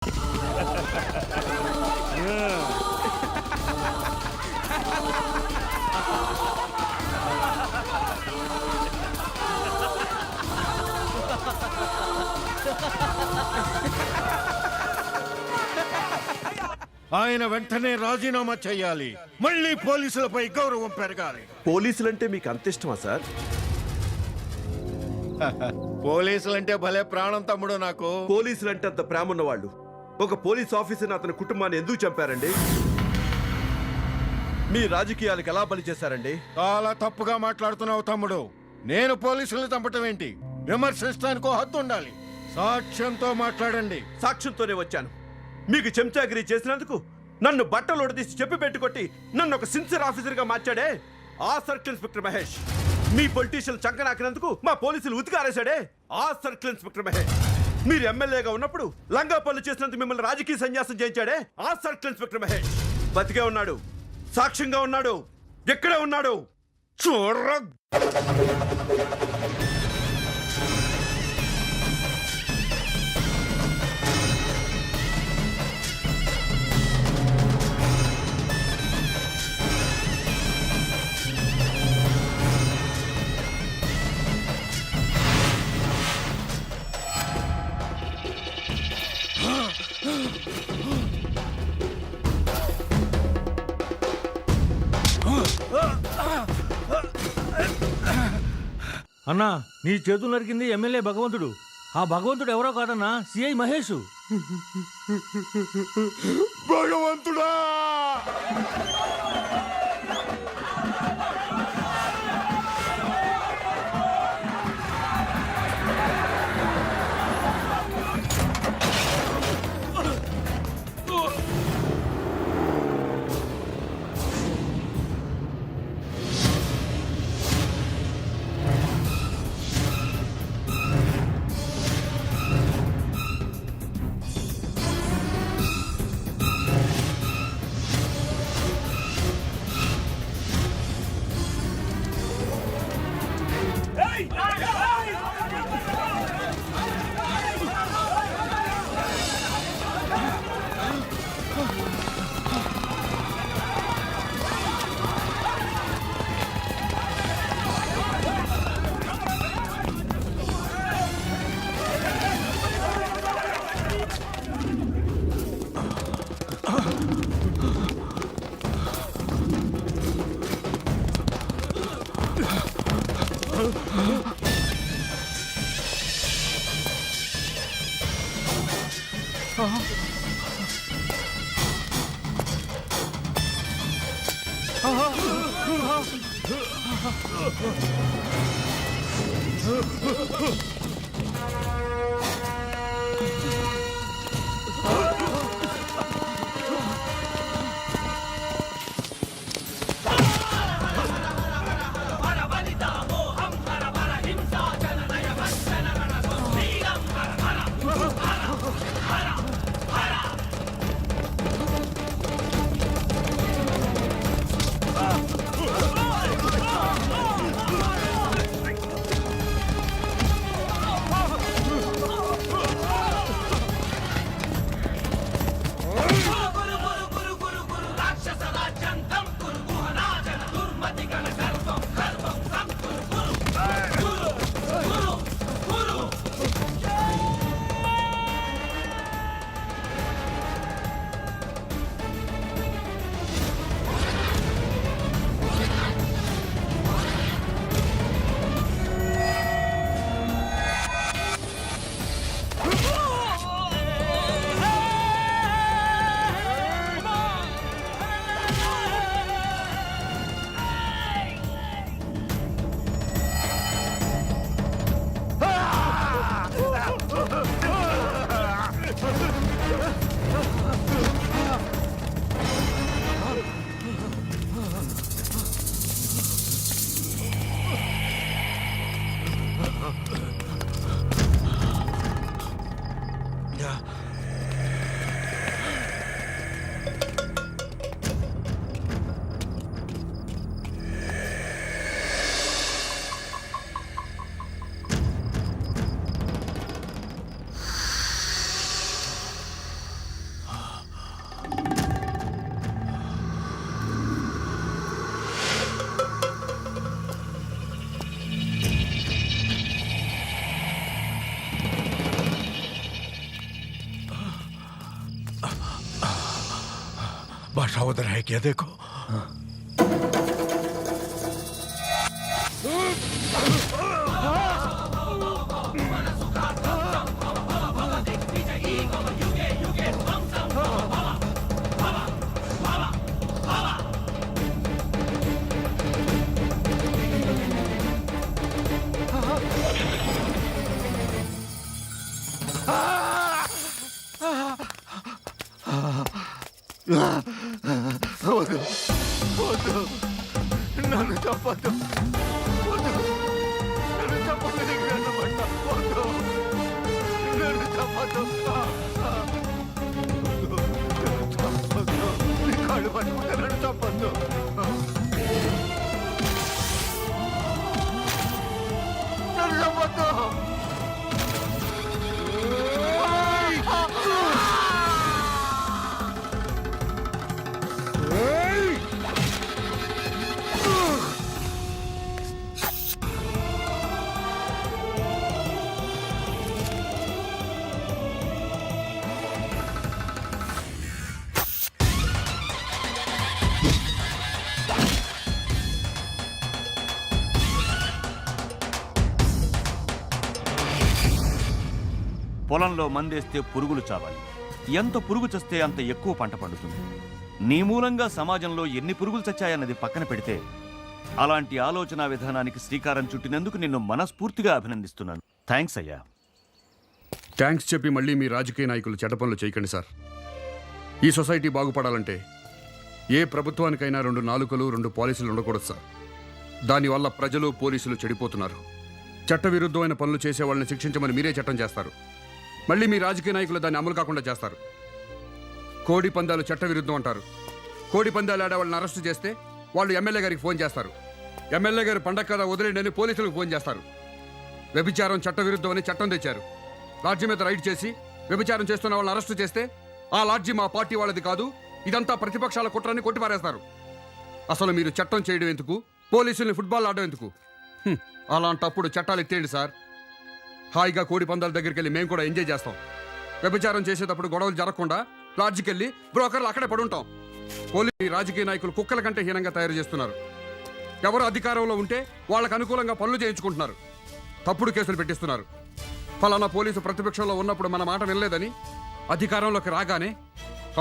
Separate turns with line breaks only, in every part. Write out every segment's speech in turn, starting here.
ఆయన వెంటనే రాజీనామా చేయాలి. మళ్ళీ పోలీసులపై గౌరవం పెరగాలి.
పోలీసులంటే మీకు అంత ఇష్టమా సార్?
పోలీసులంటే భలే ప్రాణం తమ్ముడు నాకు.
పోలీసులంటే అంత ప్రేమ ఉన్నవాళ్ళు ఒక పోలీస్ ఆఫీసర్ని అతని కుటుంబాన్ని ఎందుకు చంపారండి? మీ రాజకీయాలకు ఎలా బలి చేశారండి?
చాలా తప్పుగా మాట్లాడుతున్నావు తమ్ముడు. నేను పోలీసులు చంపటం ఏంటి? విమర్శించడానికో హద్దు ఉండాలి. సాక్ష్యంతో మాట్లాడండి.
సాక్ష్యంతోనే వచ్చాను. మీకు చెంచాగిరి చేసినందుకు నన్ను బట్టలు తీసి చెప్పి పెట్టుకొట్టి నన్ను ఒక సిన్సియర్ ఆఫీసర్ గా మార్చాడే ఆ సర్కిల్ ఇన్స్పెక్టర్ మహేష్. మీ పొలిటీషియన్ చంకనాకినందుకు మా పోలీసులు ఉతికారేశాడే ఆ సర్కిల్ ఇన్స్పెక్టర్ మహేష్. మీరు ఎమ్మెల్యేగా ఉన్నప్పుడు లంగా పనులు చేసినందుకు మిమ్మల్ని రాజకీయ సన్యాసం చేయించాడే ఆ సర్కిల్ ఇన్స్పెక్టర్ మహేష్. బతికే ఉన్నాడు, సాక్ష్యంగా ఉన్నాడు, ఎక్కడే ఉన్నాడు చూడరా.
అన్నా, నీ చేతులు నరికింది ఎమ్మెల్యే భగవంతుడు. ఆ భగవంతుడు ఎవరో కాదన్నా, సిఐ మహేష్.
భగవంతుడా! बाटा उधर है क्या देखो। వద్దు వద్దు నన్ను చంపొద్దు వద్దు నన్ను చంపొద్దు నీకు నన్ను పట్ట వద్దు నన్ను చంపొద్దు నన్ను చంపొద్దు నీ కాళ్ళు పట్టుకుంటే నన్ను చంపొద్దు నన్ను చంపొద్దు
పొలంలో మందేస్తే పురుగులు చావాలి. ఎంత పురుగు చస్తే అంత ఎక్కువ పంట పండుతుంది. నీ మూలంగా సమాజంలో ఎన్ని పురుగులు చచ్చాయన్నది పక్కన పెడితే అలాంటి ఆలోచన విధానానికి శ్రీకారం చుట్టినందుకు నిన్ను మనస్ఫూర్తిగా అభినందిస్తున్నాను. థ్యాంక్స్ అయ్యా.
థ్యాంక్స్ చెప్పి మళ్ళీ మీ రాజకీయ నాయకులు చెడ్డ పనులు చేయకండి సార్. ఈ సొసైటీ బాగుపడాలంటే ఏ ప్రభుత్వానికైనా 2 నాలుకలు 2 పాలసీలు ఉండకూడదు సార్. దానివల్ల ప్రజలు పోలీసులు చెడిపోతున్నారు. చట్టవిరుద్ధమైన పనులు చేసే వాళ్ళని శిక్షించమని మీరే చట్టం చేస్తారు. మళ్ళీ మీ రాజకీయ నాయకులు దాన్ని అమలు కాకుండా చేస్తారు. కోడి పందాలు చట్టవిరుద్ధం అంటారు. కోడి పందాలు ఆడే వాళ్ళని అరెస్టు చేస్తే వాళ్ళు ఎమ్మెల్యే గారికి ఫోన్ చేస్తారు. ఎమ్మెల్యే గారు పండగ కదా వదిలేండి పోలీసులకు ఫోన్ చేస్తారు. వ్యభిచారం చట్టవిరుద్ధం అని చట్టం తెచ్చారు. లాడ్జి మీద రైడ్ చేసి వ్యభిచారం చేస్తున్న వాళ్ళని అరెస్టు చేస్తే ఆ లాడ్జి మా పార్టీ వాళ్ళది కాదు, ఇదంతా ప్రతిపక్షాల కుట్రని కొట్టిపారేస్తారు. అసలు మీరు చట్టం చేయడం ఎందుకు? పోలీసుల్ని ఫుట్బాల్ ఆడడం ఎందుకు? అలాంటప్పుడు చట్టాలు ఎత్తేయండి సార్. హాయిగా కోడి పందాల దగ్గరికి వెళ్ళి మేము కూడా ఎంజాయ్ చేస్తాం. వ్యభిచారం చేసేటప్పుడు గొడవలు జరగకుండా లాడ్జికి వెళ్ళి బ్రోకర్లు అక్కడే పడుంటాం. పోలీసు రాజకీయ నాయకులు కుక్కల కంటే హీనంగా తయారు చేస్తున్నారు. ఎవరు అధికారంలో ఉంటే వాళ్ళకు అనుకూలంగా పనులు చేయించుకుంటున్నారు. తప్పుడు కేసులు పెట్టిస్తున్నారు. ఫలానా పోలీసు ప్రతిపక్షంలో ఉన్నప్పుడు మన మాట వినలేదని అధికారంలోకి రాగానే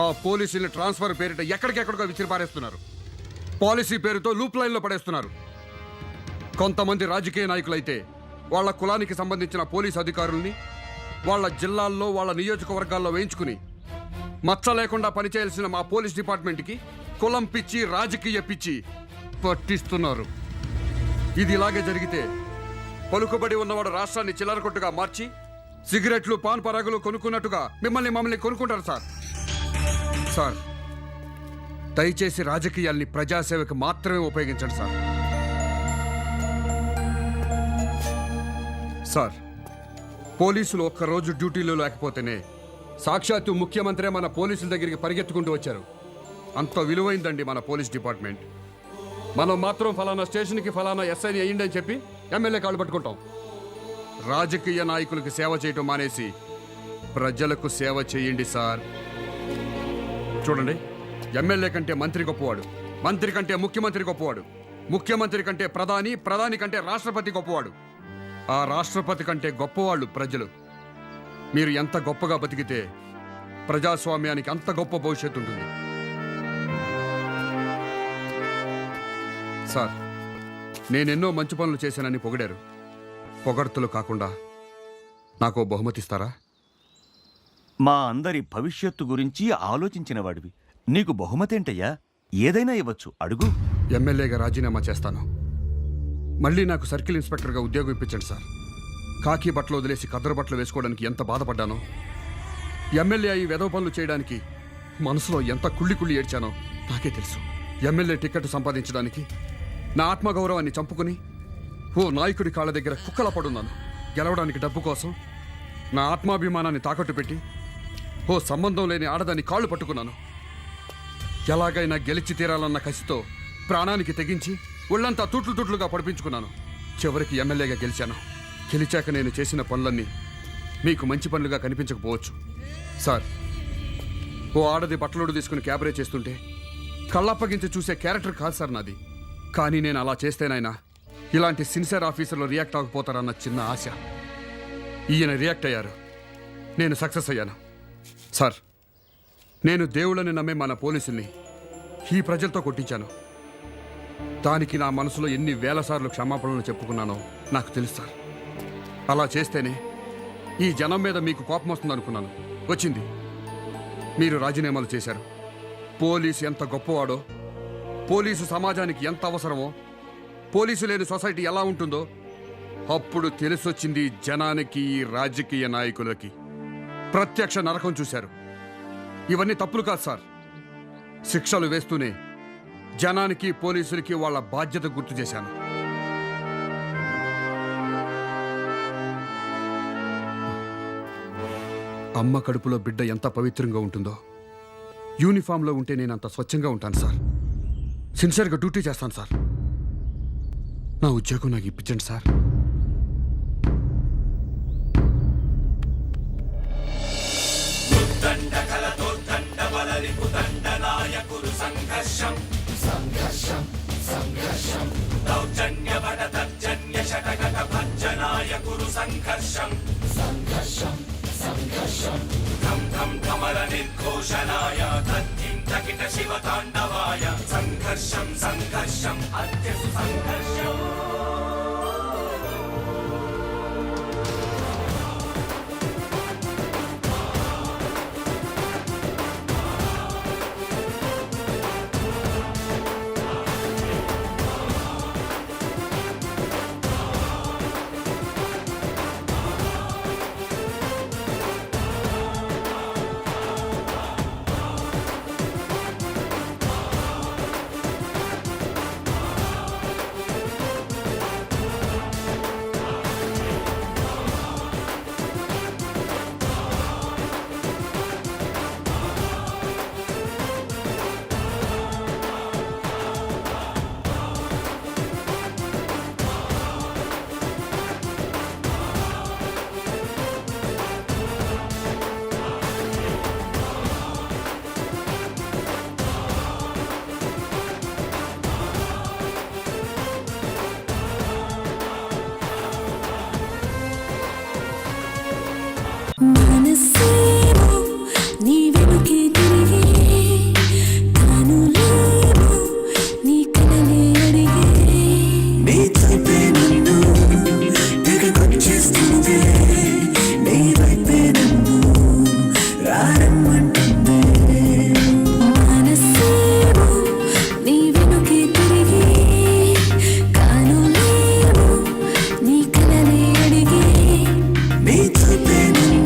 ఆ పోలీసుల్ని ట్రాన్స్ఫర్ పేరిట ఎక్కడికెక్కడికో విసిరిపారేస్తున్నారు. పాలసీ పేరుతో లూప్ లైన్లో పడేస్తున్నారు. కొంతమంది రాజకీయ నాయకులైతే వాళ్ళ కులానికి సంబంధించిన పోలీసు అధికారుల్ని వాళ్ళ జిల్లాల్లో వాళ్ళ నియోజకవర్గాల్లో వేయించుకుని మచ్చ లేకుండా పనిచేయాల్సిన మా పోలీస్ డిపార్ట్మెంట్కి కులం పిచ్చి రాజకీయ పిచ్చి పట్టిస్తున్నారు. ఇది ఇలాగే జరిగితే పలుకుబడి ఉన్నవాడు రాష్ట్రాన్ని చిల్లరకొట్టుగా మార్చి సిగరెట్లు పాన్ పరాగులు కొనుక్కున్నట్టుగా మమ్మల్ని కొనుక్కుంటారు సార్. సార్ దయచేసి రాజకీయాల్ని ప్రజాసేవకు మాత్రమే ఉపయోగించండి సార్. సార్ పోలీసులు ఒక్కరోజు డ్యూటీలో లేకపోతేనే సాక్షాత్తు ముఖ్యమంత్రి మన పోలీసుల దగ్గరికి పరిగెత్తుకుంటూ వచ్చారు. అంత విలువైందండి మన పోలీస్ డిపార్ట్మెంట్. మనం మాత్రం ఫలానా స్టేషన్కి ఫలానా ఎస్ఐని అయ్యిండి అని చెప్పి ఎమ్మెల్యే కాళ్ళు పట్టుకుంటాం. రాజకీయ నాయకులకు సేవ చేయటం మానేసి ప్రజలకు సేవ చేయండి సార్. చూడండి, ఎమ్మెల్యే కంటే మంత్రి గొప్పవాడు, మంత్రి కంటే ముఖ్యమంత్రి గొప్పవాడు, ముఖ్యమంత్రి కంటే ప్రధాని, ప్రధాని కంటే రాష్ట్రపతి గొప్పవాడు, ఆ రాష్ట్రపతి కంటే గొప్పవాళ్ళు ప్రజలు. మీరు ఎంత గొప్పగా బతికితే ప్రజాస్వామ్యానికి అంత గొప్ప భవిష్యత్తు ఉంటుంది. సార్ నేనెన్నో మంచి పనులు చేశానని పొగిడారు. పొగడ్తలు కాకుండా నాకు బహుమతి ఇస్తారా?
మా అందరి భవిష్యత్తు గురించి ఆలోచించిన వాడివి. నీకు బహుమతేంటయ్యా? ఏదైనా ఇవ్వచ్చు, అడుగు.
ఎమ్మెల్యేగా రాజీనామా చేస్తాను. మళ్ళీ నాకు సర్కిల్ ఇన్స్పెక్టర్గా ఉద్యోగం ఇప్పించండి సార్. కాకి బట్టలు వదిలేసి కద్దరు బట్టలు వేసుకోవడానికి ఎంత బాధపడ్డానో, ఎమ్మెల్యే అయి వెధవ పనులు చేయడానికి మనసులో ఎంత కుళ్ళి ఏడ్చానో నాకే తెలుసు. ఎమ్మెల్యే టికెట్ సంపాదించడానికి నా ఆత్మగౌరవాన్ని చంపుకుని ఓ నాయకుడి కాళ్ళ దగ్గర కుక్కలా పడున్నాను. గెలవడానికి డబ్బు కోసం నా ఆత్మాభిమానాన్ని తాకట్టు పెట్టి ఓ సంబంధం లేని ఆడదాన్ని కాళ్ళు పట్టుకున్నాను. ఎలాగైనా గెలిచి తీరాలన్న కసితో ప్రాణానికి తెగించి ఒళ్ళంతా తుట్లుగా పడిపించుకున్నాను. చివరికి ఎమ్మెల్యేగా గెలిచాను. గెలిచాక నేను చేసిన పనులన్నీ మీకు మంచి పనులుగా కనిపించకపోవచ్చు సార్. ఓ ఆడది బట్టలోడు తీసుకుని క్యాబరే చేస్తుంటే కళ్ళప్పగించి చూసే క్యారెక్టర్ కాదు సార్ నాది. కానీ నేను అలా చేస్తేనైనా ఇలాంటి సిన్సియర్ ఆఫీసర్లు రియాక్ట్ అవ్వకపోతారన్న చిన్న ఆశ. ఈయన రియాక్ట్ అయ్యారు, నేను సక్సెస్ అయ్యాను. సార్, నేను దేవుళ్ళని నమ్మే మన పోలీసుల్ని ఈ ప్రజలతో కొట్టించాను. దానికి నా మనసులో ఎన్ని వేల సార్లు క్షమాపణలు చెప్పుకున్నానో నాకు తెలుసు సార్. అలా చేస్తేనే ఈ జనం మీద మీకు కోపం వస్తుందనుకున్నాను. వచ్చింది. మీరు రాజీనామాలు చేశారు. పోలీసు ఎంత గొప్పవాడో, పోలీసు సమాజానికి ఎంత అవసరమో, పోలీసు లేని సొసైటీ ఎలా ఉంటుందో అప్పుడు తెలిసొచ్చింది జనానికి, ఈ రాజకీయ నాయకులకి. ప్రత్యక్ష నరకం చూశారు. ఇవన్నీ తప్పులు కాదు సార్. శిక్షలు వేస్తూనే జనానికి, పోలీసులకి వాళ్ళ బాధ్యత గుర్తు చేశాను. అమ్మ కడుపులో బిడ్డ ఎంత పవిత్రంగా ఉంటుందో యూనిఫామ్లో ఉంటే నేను అంత స్వచ్ఛంగా ఉంటాను సార్. సిన్సియర్గా డ్యూటీ చేస్తాను సార్. నా ఉద్యోగం నాకు ఇప్పించండి సార్.
నిర్ఘోషణాయ తద్ధిం తకిట శివ తాండవాయ సంఘర్షం సంఘర్షం అత్యసు సంఘర్షం